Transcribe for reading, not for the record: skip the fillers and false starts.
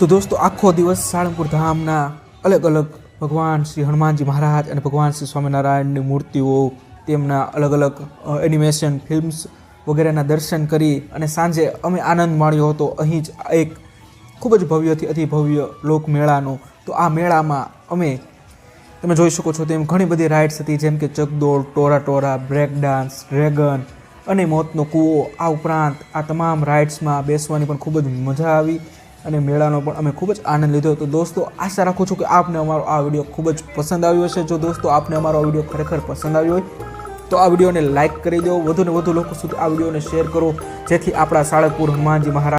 તો દોસ્તો આખો દિવસ સાળંગપુર ધામના અલગ અલગ ભગવાન શ્રી હનુમાનજી મહારાજ અને ભગવાન શ્રી સ્વામિનારાયણની મૂર્તિઓ, તેમના અલગ અલગ એનિમેશન ફિલ્મ્સ વગેરેના દર્શન કરી અને સાંજે અમે આનંદ માણ્યો હતો અહીં જ એક ખૂબ જ ભવ્યથી અતિ ભવ્ય લોકમેળાનો. તો આ મેળામાં તમે જોઈ શકો છો તેમ ઘણી બધી રાઇડ્સ હતી, જેમ કે ચકદોડ, ટોરા, બ્રેક ડાન્સ, ડ્રેગન અને મોતનો કૂવો. આ ઉપરાંત આ તમામ રાઇડ્સમાં બેસવાની પણ ખૂબ જ મજા આવી અને મેળાનો પણ અમે ખૂબ જ આનંદ લીધો. તો દોસ્તો આશા રાખું છું કે આપને અમારો આ વિડીયો ખૂબ જ પસંદ આવ્યો હશે. જો દોસ્તો આપને અમારો આ વિડીયો ખરેખર પસંદ આવ્યો હોય તો આ વિડીયોને લાઇક કરી દો, વધુને વધુ લોકો સુધી આ વિડીયોને શેર કરો, જેથી આપણા સાળંગપુર હનુમાનજી મહારાજ